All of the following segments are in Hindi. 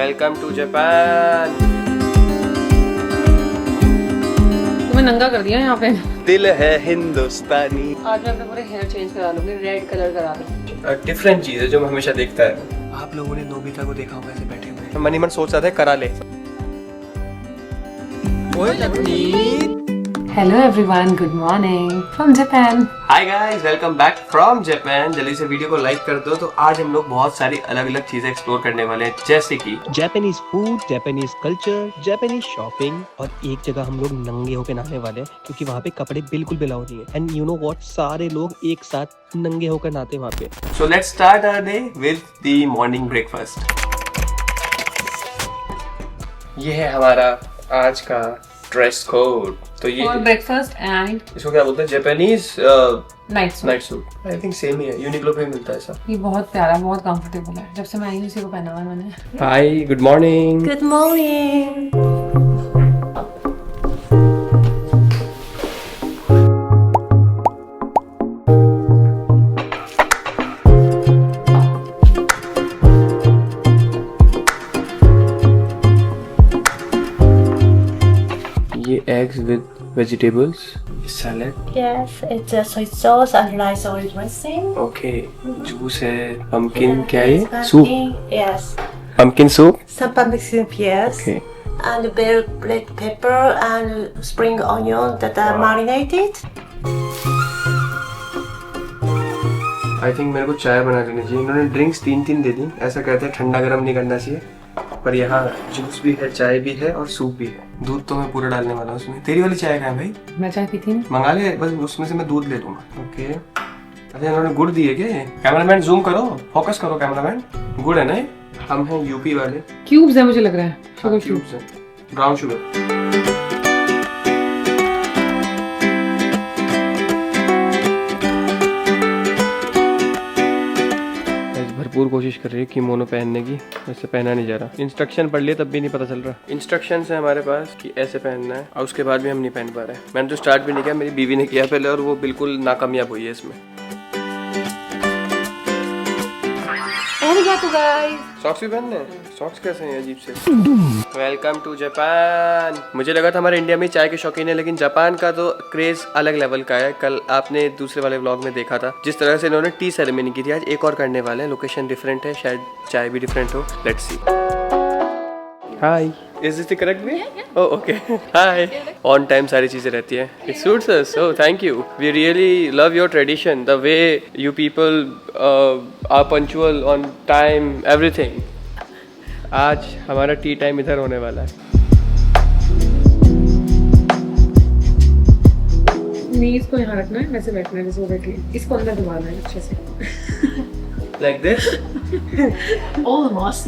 Welcome to Japan. तुम्हें नंगा कर दिया यहाँ पे। दिल है हिंदुस्तानी। आज मैं अपने पूरे हेयर चेंज करा लूंगी, रेड कलर करा दूंगी। डिफरेंट चीज है जो मैं हमेशा देखता है। आप लोगों ने नोबिता को देखा होगा ऐसे बैठे हुए। मन ही मन सोच रहा था करा ले। ओए Navneet. Hello everyone, good morning from Japan. Hi guys, welcome back from Japan. जल्दी से वीडियो को लाइक कर दो। तो आज हम लोग बहुत सारी अलग अलग चीजें एक्सप्लोर करने वाले हैं, जैसे कि Japanese food, Japanese culture, Japanese shopping, और एक जगह हम लोग नंगे होकर नहाने वाले हैं क्योंकि वहाँ पे कपड़े बिल्कुल भी अलाउ नहीं है। एंड यू नो व्हाट, सारे लोग एक साथ नंगे होकर नहाते हैं वहाँ पे। So let's start our day with the morning breakfast. ये है हमारा आज का ड्रेस कोड। तो ये फॉर ब्रेकफास्ट एंड इसको क्या बोलते हैं? Japanese night suit. I think same ही है, यूनिक्लो पे मिलता है ऐसा। ये बहुत प्यारा, बहुत कंफर्टेबल है। जब से मैं आई हूँ इसी को पहना हुआ है मैंने। हाय, गुड मॉर्निंग। Good morning. ये eggs with vegetables, salad. Yes, it's a soy sauce and rice oil dressing. Okay, juice है, pumpkin क्या है? Pumpkin, Soup. Yes. Pumpkin soup. Some pumpkin soup, yes. Okay. And black pepper and spring onion that are marinated. I think मेरे को चाय बना लेनी चाहिए। इन्होंने ड्रिंक्स तीन दे दी। ऐसा कहते हैं ठंडा गर्म नहीं करना चाहिए, पर यहाँ जूस भी है, चाय भी है और सूप भी है। दूध तो मैं पूरा डालने वाला हूँ उसमें। तेरी वाली चाय कहाँ है भाई? मैं चाय पीती नहीं। मंगा ले, बस उसमें से मैं दूध ले लूंगा। ओके। अच्छा, इन्होंने गुड़ दी है क्या? कैमरामैन जूम करो, फोकस करो कैमरामैन। गुड़ है ना ये? हम हैं यूपी वाले। क्यूब्स है मुझे लग रहा है। शुगर क्यूब्स है, ब्राउन शुगर। भरपूर कोशिश कर रही है किमोनो पहनने की, वैसे पहना नहीं जा रहा। इंस्ट्रक्शन पढ़ लिए तब भी नहीं पता चल रहा। इंस्ट्रक्शंस है हमारे पास कि ऐसे पहनना है, और उसके बाद भी हम नहीं पहन पा रहे। मैंने तो स्टार्ट भी नहीं किया, मेरी बीवी ने किया पहले और वो बिल्कुल नाकामयाब हुई है इसमें। सॉक्स भी पहनने हैं? सॉक्स कैसे हैं अजीब से? Welcome to Japan. मुझे लगा था हमारे इंडिया में चाय के शौकीन है, लेकिन जापान का तो क्रेज अलग लेवल का है। कल आपने दूसरे वाले व्लॉग में देखा था जिस तरह से इन्होंने टी सेरेमनी की थी। आज एक और करने वाले हैं। लोकेशन डिफरेंट है, शायद चाय भी डिफरेंट हो। Let's see. Hi, is this the correct way? Oh okay, hi. On time सारी चीजें रहती है। It suits us, oh thank you. We really love your tradition, the way you people are punctual, on time, everything. आज हमारा टी टाइम इधर होने वाला है। नीज को यहाँ रखना है, वैसे बैठना है जैसे वो बैठी है। इसको अंदर दबाना है अच्छे से। Like this. Almost.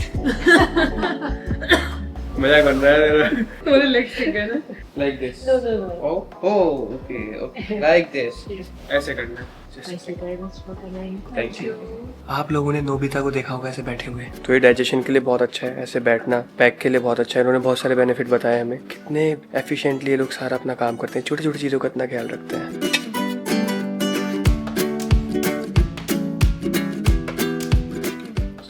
मजा कर रहा है। मेरे लेग्स ठीक है ना? Like this. No, no, no. Oh okay, like this. ऐसे करना है। Thank you very much for coming. Thank you. आप लोगों ने नोबिता को देखा होगा ऐसे बैठे हुए। तो ये डाइजेशन के लिए बहुत अच्छा है, ऐसे बैठना। पैक के लिए बहुत अच्छा है। इन्होंने बहुत सारे बेनिफिट बताए हमें। कितने एफिशिएंटली ये लोग सारा अपना काम करते हैं, छोटी छोटी चीज़ों का इतना ख्याल रखते हैं।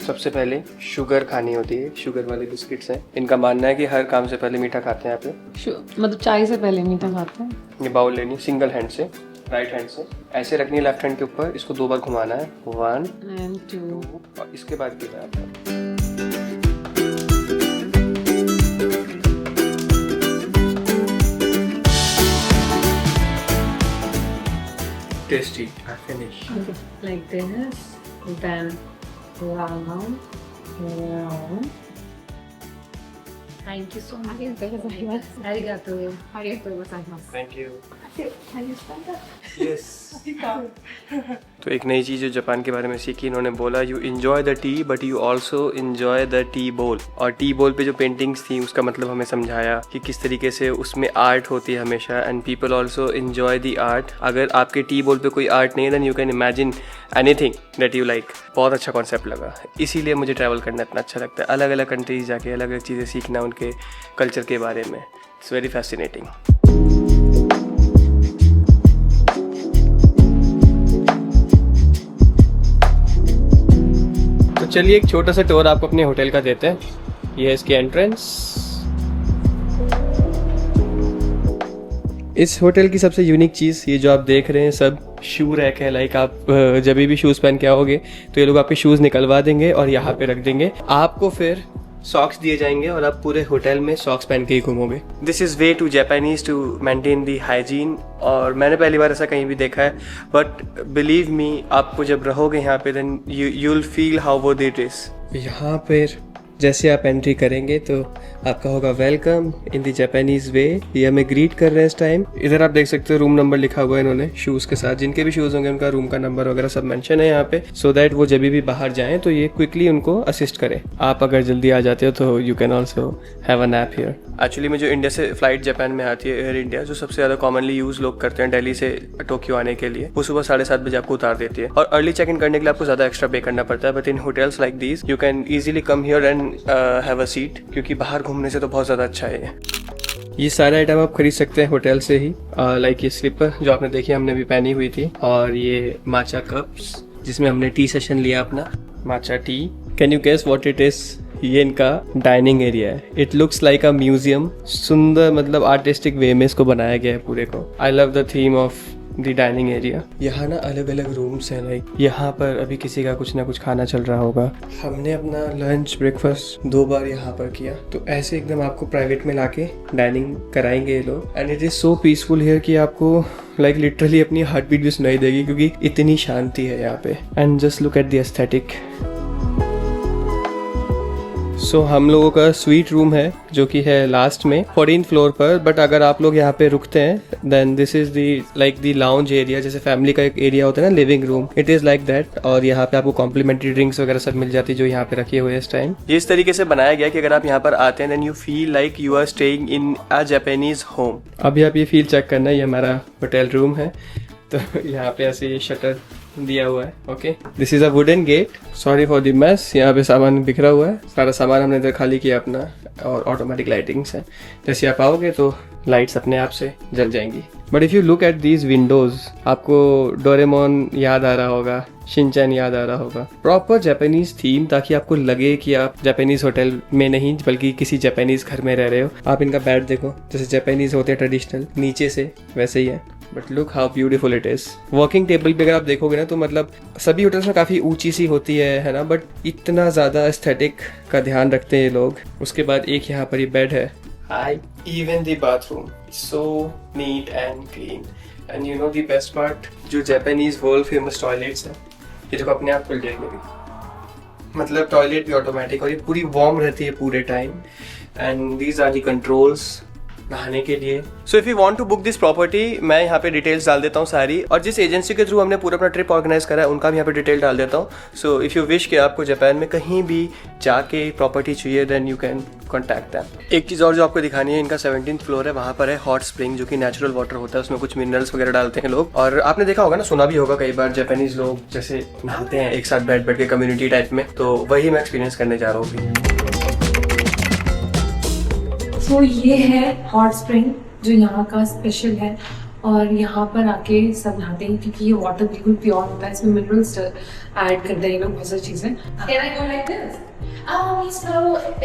सबसे पहले शुगर खानी होती है। शुगर वाले बिस्किट्स हैं। इनका मानना है कि हर काम से पहले मीठा खाते हैं यहाँ पे। मतलब चाय से पहले मीठा खाते हैं। ये बाउल लेनी सिंगल हैंड से, राइट हैंड से ऐसे रखनी है लेफ्ट हैंड के ऊपर। इसको 2 बार घुमाना है, 1 एंड 2, और इसके बाद क्या है आपका? Tasty. Finish like this, then round. Thank you so much. Arigato. Arigato gozaimasu. Thank you. Can you stand up? Yes. तो एक नई चीज़ जो जापान के बारे में सीखी, इन्होंने बोला you enjoy the T but you also enjoy the T बोल। और टी बोल पे जो पेंटिंग्स थी उसका मतलब हमें समझाया कि किस तरीके से उसमें आर्ट होती है हमेशा, and people also enjoy the art. अगर आपके टी बोल पे कोई आर्ट नहीं है then you can imagine anything that you like. बहुत अच्छा कॉन्सेप्ट लगा, इसीलिए मुझे ट्रैवल करना इतना अच्छा लगता है। अलग अलग कंट्रीज जाके अलग अलग चीज़ें सीखना उनके कल्चर के बारे में। It's very fascinating. तो चलिए एक छोटा सा टूर आपको अपने होटल का देते हैं। ये है इसकी एंट्रेंस। इस होटल की सबसे यूनिक चीज़ ये जो आप देख रहे हैं सब शू रैक है। लाइक आप जब भी शूज़ पहन के आओगे तो ये लोग आपके शूज़ निकलवा देंगे और यहाँ पे रख देंगे। आपको फिर सॉक्स दिए जाएंगे और आप पूरे होटल में सॉक्स पहन के ही घूमोगे। This is way to Japanese to maintain the hygiene. और मैंने पहली बार ऐसा कहीं भी देखा है, बट बिलीव मी आपको जब रहोगे यहाँ पे then you will feel how वो इट इज़। यहाँ पर जैसे आप एंट्री करेंगे तो आपका होगा welcome in the Japanese way. ये हमें ग्रीट कर रहे हैं इस टाइम। इधर आप देख सकते हो रूम नंबर लिखा हुआ है इन्होंने शूज़ के साथ। जिनके भी शूज़ होंगे उनका रूम का नंबर वगैरह सब मेंशन है यहाँ पे, सो दैट वो जब भी बाहर जाएं तो ये क्विकली उनको असिस्ट करें। आप अगर जल्दी आ जाते हो तो you can also have a nap here. Actually में जो इंडिया से फ्लाइट जापान में आती है एयर इंडिया, जो सबसे ज़्यादा कॉमनली यूज़ लोग करते हैं दिल्ली से टोक्यो आने के लिए, वो सुबह 7:30 बजे आपको उतार देती है। और अर्ली चेक इन करने के लिए आपको ज़्यादा एक्स्ट्रा पे करना पड़ता है, but in hotels like these you can easily come here and have a seat, क्योंकि बाहर घूमने से तो बहुत ज़्यादा अच्छा है। ये सारे आइटम आप खरीद सकते हैं होटल से ही। लाइक ये स्लीपर जो आपने देखी हमने भी पहनी हुई थी, और ये माचा कप्स जिसमें हमने टी सेशन लिया अपना matcha tea. Can you guess what it is? ये इनका डाइनिंग एरिया है। It looks like a museum. सुंदर मतलब आर्टिस्टिक वे में इसको बनाया गया है पूरे को। I love the theme of the dining area. यहाँ ना अलग अलग रूम्स हैं। लाइक यहाँ पर अभी किसी का कुछ ना कुछ खाना चल रहा होगा। हमने अपना लंच ब्रेकफास्ट 2 बार यहाँ पर किया, तो ऐसे एकदम आपको प्राइवेट में लाके डाइनिंग कराएंगे ये लोग। And it is so peaceful here कि आपको लाइक लिटरली अपनी हार्ट बीट भी सुनाई देगी, क्योंकि इतनी शांति है यहाँ पे। And just look at the aesthetic. So हम लोगों का स्वीट रूम है जो कि है लास्ट में 14th फ्लोर पर। बट अगर आप लोग यहाँ पे रुकते हैं then this is the like the lounge area. जैसे फैमिली का एक एरिया होता है ना living room, it is like that. और यहाँ पे आपको कॉम्प्लीमेंट्री ड्रिंक्स वगैरह सब मिल जाती है जो यहाँ पे रखे हुए हैं इस टाइम। ये इस तरीके से बनाया गया कि अगर आप यहाँ पर आते हैं then you feel like you are staying in a Japanese home. अभी आप ये फील चेक करना, ये हमारा होटल रूम है। तो यहाँ पे ऐसे ये शटर दिया हुआ है। Okay, this is a wooden gate. Sorry for the mess. यहाँ पे सामान बिखरा हुआ है। सारा सामान हमने इधर खाली किया अपना, और ऑटोमेटिक लाइटिंग्स है। जैसे आप आओगे तो लाइट्स अपने आप से जल जाएंगी। But if you look at these Windows, आपको डोरेमोन याद आ रहा होगा, शिनचैन याद आ रहा होगा। प्रॉपर जापानीज थीम, ताकि आपको लगे कि आप जापानीज होटल में नहीं बल्कि किसी जापानीज घर में रह रहे हो। आप इनका बेड देखो, जैसे जापानीज होते हैं ट्रेडिशनल नीचे से, वैसे ही है। But look how beautiful it is. Working table भी अगर आप देखोगे ना तो मतलब सभी होटल्स में काफ़ी ऊंची सी होती है ना, बट इतना ज़्यादा एस्थेटिक का ध्यान रखते हैं ये लोग। उसके बाद एक यहाँ पर ही बेड है। Even the bathroom is so neat and clean. And you know the best part, जो Japanese world famous toilets है, ये देखो अपने आप खुल जाएंगे भी। मतलब टॉयलेट भी ऑटोमेटिक, और ये पूरी वार्म रहती है पूरे time. And these are the controls नहाने के लिए। So if you want to book this property, मैं यहाँ पे डिटेल्स डाल देता हूँ सारी, और जिस एजेंसी के थ्रू हमने पूरा अपना ट्रिप ऑर्गेनाइज करा है उनका भी यहाँ पे डिटेल डाल देता हूँ। सो इफ़ यू विश कि आपको जापान में कहीं भी जाके प्रॉपर्टी चाहिए then you can contact them. एक चीज़ और जो आपको दिखानी है, इनका 17th फ्लोर है, वहाँ पर है हॉट स्प्रिंग, जो कि नेचुरल वाटर होता है। उसमें कुछ मिनरल्स वगैरह डालते हैं लोग। और आपने देखा होगा ना, सुना भी होगा कई बार, जापानीज लोग जैसे नहाते हैं एक साथ बैठ के कम्युनिटी टाइप में, तो वही मैं एक्सपीरियंस करने जा रहा हूँ। तो ये है हॉट स्प्रिंग जो यहाँ का स्पेशल है, और यहाँ पर आके सब नहाते हैं क्योंकि ये वाटर बिल्कुल प्योर होता है। इसमें मिनरल्स ऐड करते हैं ये लोग, बहुत सारी चीज़ें। Can I go like this? So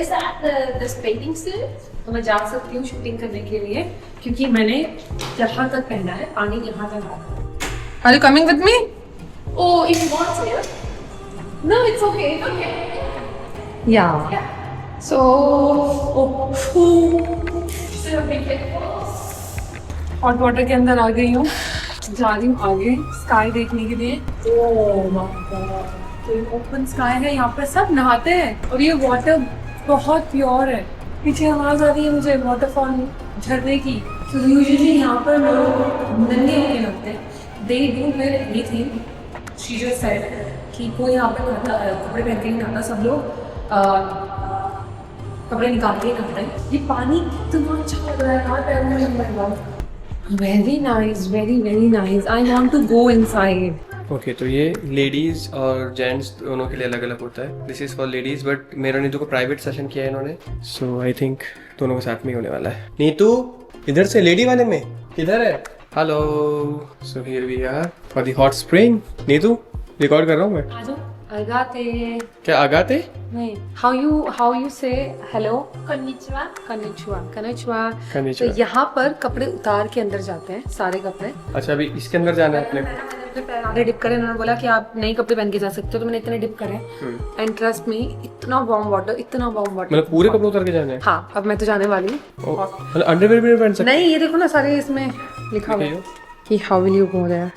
is that the bathing suit? तो मैं जा सकती हूँ शूटिंग करने के लिए, क्योंकि मैंने यहाँ तक पहना है, पानी यहाँ तक आता है। Are you coming with me? Oh, if you want to. No, it's okay. It's okay. Yeah. So, hot water के अंदर आ गई हूँ, जा रही हूँ आगे स्काई देखने के लिए। ओह माय गॉड, तो ये ओपन स्काई है, यहाँ पर सब नहाते हैं, और ये वाटर बहुत प्योर है। पीछे आवाज आ रही है मुझे वाटरफॉल झरने की। तो यूजुअली यहाँ पर लोग नंगे होके लगते हैं। They do wear anything. She just said कि कोई यहाँ पे कपड़े पहन के नहीं नहाता, सब लोग कपड़े निकाल के नहाते हैं। ये पानी कितना अच्छा लग रहा है यार, पैरों में लग रहा है। Very nice, very very nice. I want to go inside. Okay, तो ये लेडीज और जेंट्स दोनों के लिए अलग अलग होता है। This is for ladies, but मेरा नीतू को प्राइवेट सेशन किया है इन्होंने, सो आई थिंक दोनों के साथ में ही होने वाला है। नीतू इधर से लेडी वाले में किधर है? Hello, so here we are for the hot spring. Neetu record कर रहा हूँ मैं। आ जाओ अगाते क्या आगाते? नहीं, how you say hello? Konnichiwa. कनिचुआ कनिचुआ। तो Konnichiwa। यहाँ पर कपड़े उतार के अंदर जाते हैं सारे कपड़े। अच्छा अभी इसके अंदर जाना है अपने को। अपने पैर आगे डिप करे, उन्होंने बोला कि आप नए कपड़े पहन के जा सकते हो, तो मैंने इतने डिप करे एंड ट्रस्ट मी इतना वार्म वाटर, इतना वार्म वाटर। मतलब पूरे कपड़े उतार के जाना है? हाँ, अब मैं तो जाने वाली हूँ। मतलब अंडरवेयर भी नहीं पहन सकते? नहीं, ये देखो ना सारे इसमें लिखा हुआ है कि how will you go there.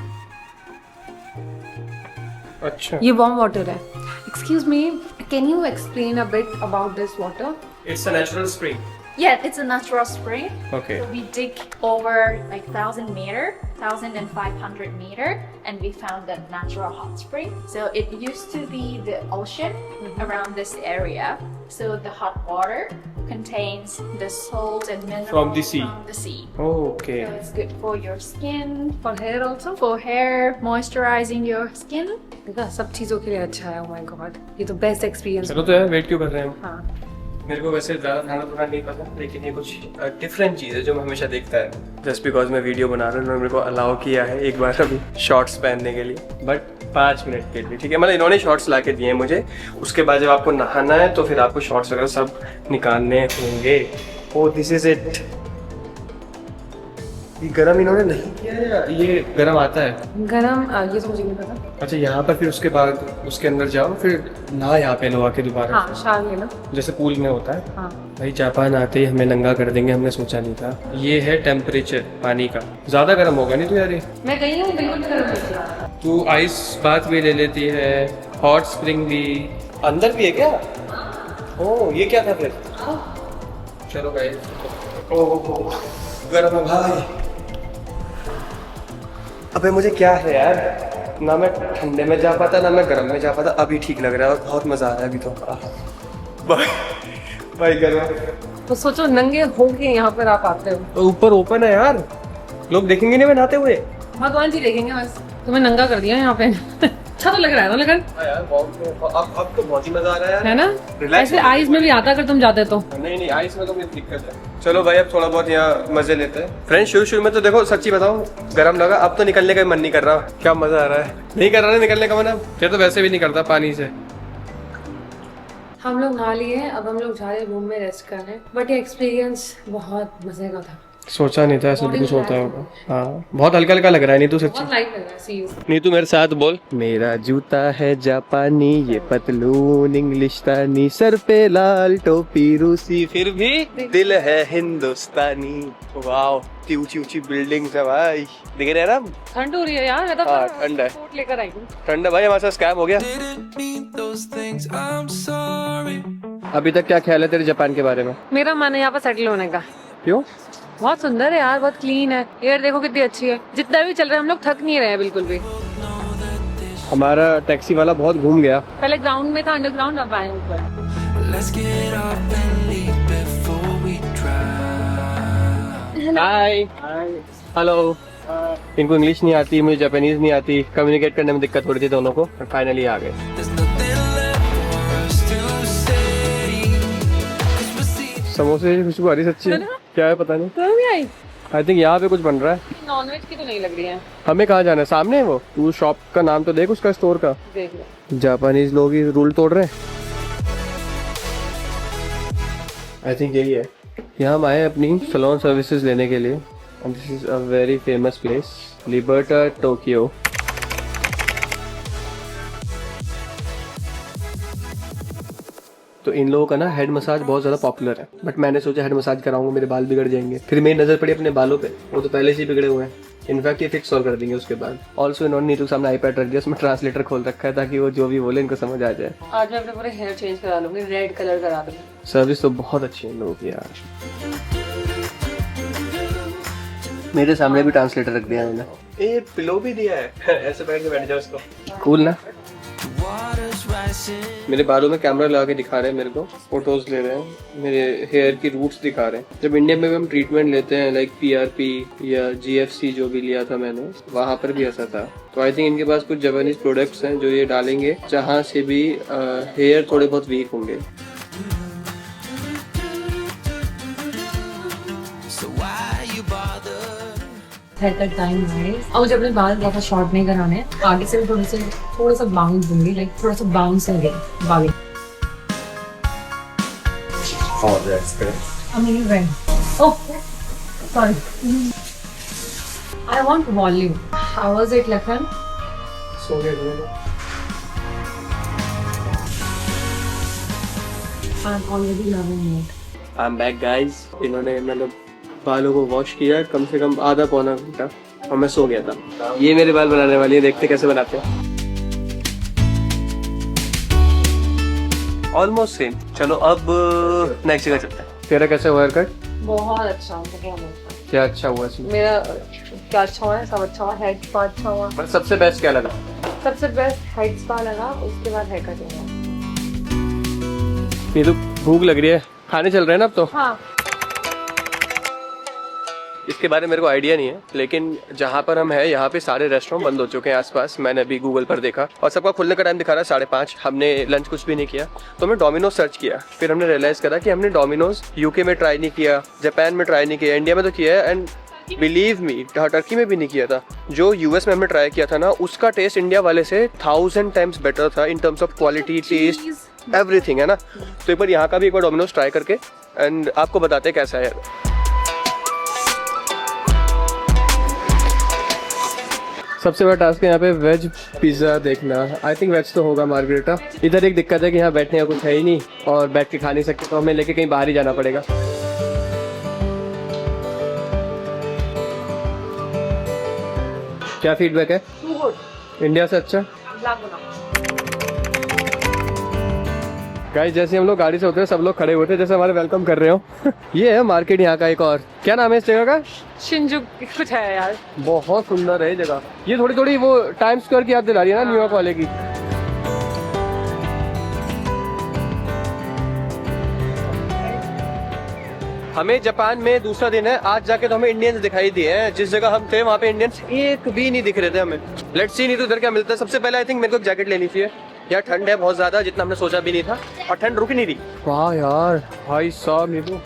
अच्छा। ये वार्म वाटर है। Excuse me, can you explain a bit about this water? It's a natural spring. Yeah, it's a natural spring. Okay. So we dig over like 1,500 meter, and we found a natural hot spring. So it used to be the ocean around this area. So the hot water contains the salt and minerals From the sea. From the sea. Okay. So it's good for your skin, For hair also? for hair, moisturizing your skin. देखा, सब चीजों के लिए अच्छा है। Oh my God, ये तो बेस्ट एक्सपीरियंस। चलो तो यार वेट क्यों कर रहे हैं हम? हाँ, मेरे को वैसे ज़्यादा खाना थोड़ा नहीं पसंद, लेकिन ये कुछ डिफरेंट चीज़ है जो मैं हमेशा देखता है। जस्ट बिकॉज मैं वीडियो बना रहा हूँ, उन्होंने मेरे को अलाउ किया है एक बार अभी शॉर्ट्स पहनने के लिए, बट 5 मिनट के लिए, ठीक है। मतलब इन्होंने शॉर्ट्स ला के दिए हैं मुझे। उसके बाद जब आपको नहाना है तो फिर आपको शॉर्ट्स वगैरह सब निकालने होंगे। ओ दिस इज इट। ये गरम इन्होंने नहीं किया है या ये गरम आता है? गरम ये तो मुझे नहीं पता। अच्छा, यहाँ पर फिर उसके बाद उसके अंदर जाओ, फिर ना यहाँ पे लो आके दोबारा, हाँ, शाल लेना। जैसे पूल में होता है। हाँ, भाई जापान आते ही हमें नंगा कर देंगे, हमने सोचा नहीं था। ये है टेम्परेचर पानी का। ज्यादा गर्म होगा नहीं तो यार ये? मैं गई हूँ, बिल्कुल भी गरम नहीं। तू आइस बात भी ले लेती है, हॉट स्प्रिंग भी अंदर भी है क्या? ओ ये क्या था फिर? चलो भाई। ओ गर्म है भाई। अबे मुझे क्या है यार, ना मैं ठंडे में जा पाता ना मैं गर्म में जा पाता। अभी ठीक लग रहा है और बहुत मजा आ रहा है अभी तो। भाई गर्म। तो सोचो नंगे होके यहाँ पर आप आते हो। ऊपर ओपन है यार, लोग देखेंगे नहीं मैं नहाते हुए। भगवान जी देखेंगे बस। तुम्हें नंगा कर दिया यहाँ पे। अच्छा तो लग रहा है ना, लगन? यार अब तो बहुत ही मजा आ रहा है यार। है ना? Relax ऐसे आइस में भी आता अगर तुम जाते तो। नहीं आइस में तो मुझे दिक्कत है। चलो भाई अब थोड़ा बहुत यहाँ मजे लेते हैं। फ्रेंड्स शुरू में तो देखो सच्ची बताओ गर्म लगा, अब तो निकलने का मन नहीं कर रहा। क्या मजा आ रहा है, नहीं कर रहा है निकलने का मन। अब फिर तो वैसे भी नहीं करता पानी से। हम लोग नहा लिए, अब हम लोग जा रहे हैं रूम में रेस्ट करने। बट ये एक्सपीरियंस बहुत मजे का था। सोचा नहीं था ऐसा कुछ होता होगा। हाँ बहुत हल्का हल्का लग रहा है। नहीं तो सच्ची बहुत लाइट लग रहा है। सी यू। नहीं तू मेरे साथ बोल। मेरा जूता है जापानी, ये पतलून इंग्लिशतानी, सर पे लाल टोपी रूसी, फिर भी दिल है हिंदुस्तानी। वाओ इतनी ऊंची ऊंची बिल्डिंग्स है भाई, दिख रहे हैं ना? ठंड हो रही है यार। मैं तो हाँ, ठंड है। कोट लेकर आई हूँ। ठंड है भाई, हमारे साथ स्कैम हो गया। अभी तक क्या ख्याल है तेरे जापान के बारे में? मेरा मन है यहाँ पर सेटल होने का। क्यों? बहुत सुंदर है यार, बहुत क्लीन है। एयर देखो कितनी अच्छी है। जितना भी चल रहा है हम लोग थक नहीं रहे हैं बिल्कुल भी। हमारा टैक्सी वाला बहुत घूम गया। पहले ग्राउंड में था, अंडरग्राउंड, अब आए ऊपर। Hi hello. इनको इंग्लिश नहीं आती, मुझे जापानीज नहीं आती, कम्युनिकेट करने में दिक्कत हो रही थी दोनों को। फाइनली आ गए। समोसे की खुशबू आ रही सच्ची। क्या है पता नहीं। तो भी आई। आई थिंक यहाँ पे कुछ बन रहा है। नॉनवेज की तो नहीं लग रही है। हमें कहाँ जाना है? सामने है वो। तू शॉप का नाम तो देख उसका, स्टोर का। देख लो। जापानीज लोग ही रूल तोड़ रहे हैं। आई थिंक यही है। यहाँ हम आए अपनी सलोन सर्विसेज लेने के लिए। And this is a very famous place, Liberta Tokyo. तो इन लोगों का ना हेड मसाज बहुत ज़्यादा पॉपुलर है, बट मैंने सोचा हेड मसाज कराऊंगा मेरे बाल बिगड़ जाएंगे। फिर मेरी नज़र पड़ी अपने बालों पे, वो तो पहले से ही बिगड़े हुए हैं। इनफैक्ट ये फिक्स और कर देंगे उसके बाद। ऑल्सो इन्होंने नीतू के सामने आईपैड रख दिया, उसमें ट्रांसलेटर खोल रखा है ताकि वो जो भी बोले इनको समझ आ जाए। आज मैं अपने पूरे हेयर चेंज करा लूंगी, रेड कलर करा दूंगी। सर्विस तो बहुत अच्छी है इन लोगों की यार। मेरे सामने भी ट्रांसलेटर रख दिया मैंने। ये पिलो भी दिया है। ऐसे बैठ के बैठ जाओ उसको। कूल ना? मेरे बालों में कैमरा लगा के दिखा रहे हैं मेरे को, फोटोज ले रहे हैं, मेरे हेयर की रूट्स दिखा रहे हैं। जब इंडिया में भी हम ट्रीटमेंट लेते हैं लाइक PRP या GFC जो भी लिया था मैंने, वहाँ पर भी ऐसा था। तो आई थिंक इनके पास कुछ जापानीज प्रोडक्ट्स हैं जो ये डालेंगे, जहाँ से भी हेयर थोड़े बहुत वीक होंगे। हेयर कट टाइम है और मुझे अपने बाल ज़्यादा शॉर्ट नहीं कराने हैं, आगे से भी थोड़ा सा बाउंस दूंगी, लाइक थोड़ा सा बाउंस है बाल। Oh, that's great. Amazing. Oh, sorry. I want volume. How was it, Lakhan? So good. I'm already loving it. I'm back guys. इन्होंने मतलब बालों को वॉश किया कम से कम आधा पौना घंटा और मैं सो गया था। ये मेरे बाल बनाने वाली है, देखते कैसे बनाते हैं। Almost same. चलो अब नेक्स्ट जगह चलते हैं। तेरा कैसा हुआ हेयर कट? बहुत अच्छा, बहुत अच्छा। क्या अच्छा हुआ इसमें? मेरा क्या अच्छा हुआ है, सब अच्छा हुआ, हेड स्पा अच्छा हुआ। मतलब सबसे बेस्ट क्या लगा? सबसे बेस्ट हेड स्पा लगा, उसके बाद हेयर कट हुआ। ये तो भूख लग रही है, खाने चल रहे हैं ना अब तो। हाँ। इसके बारे में मेरे को आइडिया नहीं है, लेकिन जहाँ पर हम हैं यहाँ पे सारे रेस्टोरेंट बंद हो चुके हैं आसपास। मैंने अभी गूगल पर देखा और सबका खुलने का टाइम दिखा रहा है 5:30। हमने लंच कुछ भी नहीं किया तो हमने डोमिनोज सर्च किया। फिर हमने रियलाइज करा कि हमने डोमिनोज यूके में ट्राई नहीं किया, जापान में ट्राई नहीं किया, इंडिया में तो किया है एंड बिलीव मी टर्की में भी नहीं किया था। जो यूएस में हमने ट्राई किया था ना, उसका टेस्ट इंडिया वाले से 1000 टाइम्स बेटर था in terms of quality, taste, everything, है ना। तो एक बार यहाँ का भी एक बार डोमिनोज ट्राई करके एंड आपको बताते हैं कैसा है। सबसे बड़ा टास्क है यहाँ पे वेज पिज़्ज़ा देखना। आई थिंक वेज तो होगा मार्गरेटा। इधर एक दिक्कत है कि यहाँ बैठने का कुछ है ही नहीं और बैठ के खा नहीं सकते, तो हमें लेके कहीं बाहर ही जाना पड़ेगा। क्या फीडबैक है? इंडिया से अच्छा? गाइस जैसे हम लोग गाड़ी से उतरे सब लोग खड़े हुए थे जैसे हमारे वेलकम कर रहे हो। ये है मार्केट यहाँ का एक और। क्या नाम है इस जगह का? शिंजुकू कुछ है यार। बहुत सुंदर है ये जगह। ये थोड़ी थोड़ी वो टाइम स्क्वायर की याद दिला रही है ना, न्यूयॉर्क वाले की। हमें जापान में दूसरा दिन है आज, जाके तो हमें इंडियंस दिखाई दिए हैं। जिस जगह हम थे वहाँ पे इंडियंस एक भी नहीं दिख रहे थे हमें। लेट्स सी नहीं तो इधर क्या मिलता है। सबसे पहले आई थिंक मेरे को एक जैकेट लेनी चाहिए। यार ठंड है बहुत ज्यादा, जितना हमने सोचा भी नहीं था, और ठंड रुक नहीं रही। वाह यार भाई साहब, ये तो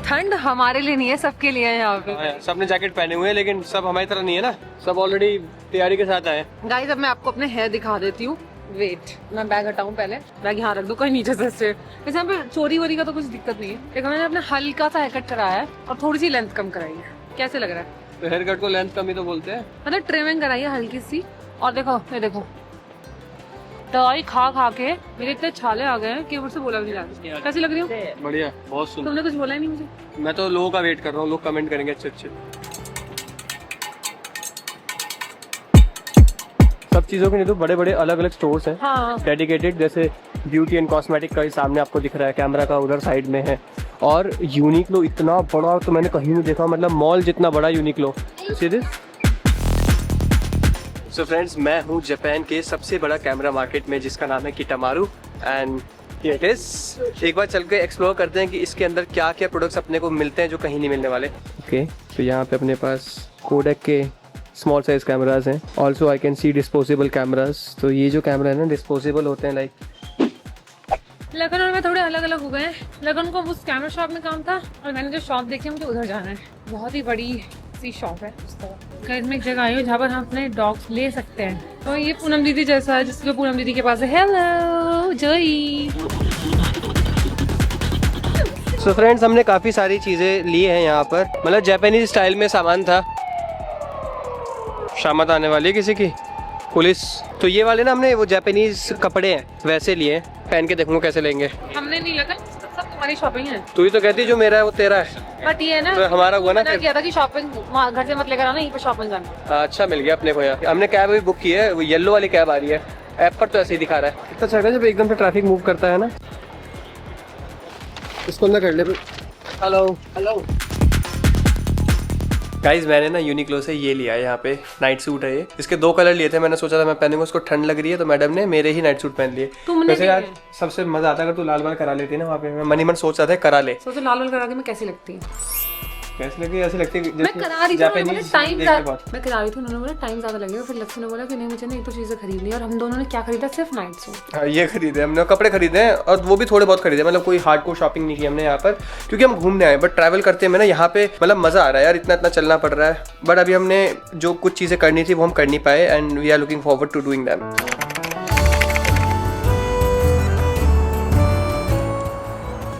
ठंड हमारे लिए नहीं है, सबके लिए है यहाँ पे। सबने जैकेट पहने हुए हैं लेकिन सब हमारी तरह नहीं है ना, सब ऑलरेडी तैयारी के साथ आए। गाइस अब मैं आपको अपने हेयर दिखा देती हूँ। वेट, मैं बैग हटाऊं पहले, बैग यहाँ रख दूं कहीं नीचे से। वैसे यहाँ पे चोरी वोरी का तो कुछ दिक्कत नहीं है, लेकिन मैंने अपने हल्का सा हेयर कट कराया है और थोड़ी सी लेंथ कम कराई है। कैसे लग रहा है? तो हेयर कट को लेंथ कम ही तो बोलते हैं। मतलब ट्रिमिंग कराई है हल्की सी। और देखो ये देखो, दवाई खा खा के मेरे इतने छाले आ गए हैं कि मुझसे बोला भी नहीं जा रहा। कैसी लग रही हूँ? बढ़िया, बहुत सुंदर। तुमने कुछ बोला ही नहीं मुझे। मैं तो लोगों का वेट कर रहा हूँ, लोग कमेंट करेंगे अच्छे अच्छे। सब चीज़ों के लिए तो बड़े बड़े अलग अलग स्टोर्स हैं। हाँ। डेडिकेटेड, जैसे ब्यूटी एंड कॉस्मेटिक का ही सामने आपको दिख रहा है, कैमरा का उधर साइड में है। और यूनिक्लो इतना बड़ा तो मैंने कहीं नहीं देखा, मतलब मॉल जितना बड़ा Uniqlo. See this. So friends, मैं हूँ जापान के सबसे बड़ा कैमरा मार्केट में जिसका नाम है किटामारू एंड इट इज। एक बार चल के एक्सप्लोर करते हैं कि इसके अंदर क्या क्या प्रोडक्ट्स अपने को मिलते हैं जो कहीं नहीं मिलने वाले। ओके, तो यहाँ पे अपने पास कोडेक के स्मॉल साइज कैमराज हैं। Also I can see disposable cameras. तो ये जो कैमरा है ना, डिस्पोजेबल होते हैं। लाइक लगन और मैं थोड़े अलग अलग हो गए हैं। लगन को उस कैमरा शॉप में काम था और मैंने जो शॉप देखी मुझे उधर जाना है। बहुत ही बड़ी सी शॉप है उस तरह। में एक जगह आई हूँ जहाँ पर हम अपने डॉग्स ले सकते हैं। तो ये पूनम दीदी जैसा है, जिसको पूनम दीदी के पास है। हेलो जोई। सो फ्रेंड्स, हमने काफ़ी सारी चीज़ें ली हैं यहाँ पर। मतलब जापानीज स्टाइल में सामान था। शामत आने वाली है किसी की पुलिस। तो ये वाले ना हमने वो जापानीज कपड़े हैं वैसे लिए, पहन के देखूंगा कैसे लेंगे। हमने नहीं लगा, सब तुम्हारी शॉपिंग है। तू ही तो कहती जो मेरा है वो तेरा है। बट ये ना तो हमारा हुआ ना, किया था कि शॉपिंग घर से मत लेकर आना, यहीं पे शॉपिंग करना। अच्छा मिल गया अपने को यहाँ। हमने कैब भी बुक की है, वो येलो वाली कैब आ रही है। ऐप पर तो ऐसे ही दिखा रहा है। कितना अच्छा है जब एकदम से ट्रैफिक मूव करता है ना। इसको अंदर कर ले। हेलो हेलो गाइज, मैंने ना यूनिक्लो से ये लिया है। यहाँ पे नाइट सूट है ये। इसके 2 कलर लिए थे। मैंने सोचा था मैं पहनूंगा, उसको ठंड लग रही है तो मैडम ने मेरे ही नाइट सूट पहन लिए। वैसे यार सबसे मजा आता अगर तू लाल बाल करा लेती ना वहाँ पे। मैं मन ही मन सोच रहा था करा ले। सोचो लाल वाल करा के मैं कैसी लगती है। कैसे लगी? ऐसे लगती है मैं करा रही थी, उन्होंने बोला टाइम देख ज्यादा, मैं करा रही थी, उन्होंने बोला टाइम ज्यादा लगेगा, फिर लक्ष्मी ने बोला कि नहीं मुझे नहीं तो चीजें खरीदनी है, और हम दोनों ने क्या खरीदा, सिर्फ नाइट सूट। हाँ ये खरीदे हमने, कपड़े खरीदे हैं और वो भी थोड़े बहुत खरीदे, मतलब कोई हार्डकोर शॉपिंग नहीं की हमने यहाँ पर, क्योंकि हम घूमने आए। बट ट्रैवल करते हैं ना यहाँ पे मतलब मजा आ रहा है यार, इतना चलना पड़ रहा है। बट अभी हमने जो कुछ चीजें करनी थी वो हम कर नहीं पाए, and we are looking forward to doing them.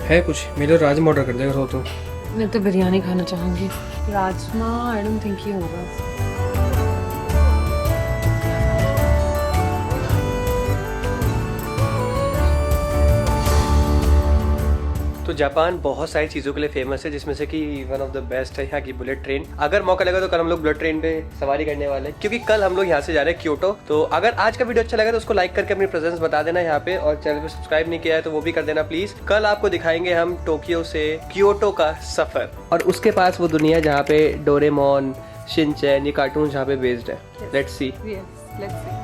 है कुछ मेरे राजमा ऑर्डर कर देगा तो। मैं तो बिरयानी खाना चाहूंगी, राजमा आई डोंट थिंक ये होगा। तो जापान बहुत सारी चीज़ों के लिए फेमस है, जिसमें से कि वन ऑफ द बेस्ट है यहाँ की बुलेट ट्रेन। अगर मौका लगा तो कल हम लोग बुलेट ट्रेन पे सवारी करने वाले हैं, क्योंकि कल हम लोग यहाँ से जा रहे हैं क्योटो। तो अगर आज का वीडियो अच्छा लगा तो उसको लाइक करके अपनी प्रेजेंस बता देना यहाँ पे, और चैनल पे सब्सक्राइब नहीं किया है तो वो भी कर देना प्लीज। कल आपको दिखाएंगे हम टोक्यो से क्योटो का सफर, और उसके पास वो दुनिया जहाँ पे डोरेमोन, शिनचैन, ये कार्टून जहाँ पे बेस्ड है। Let's see. Yes let's see.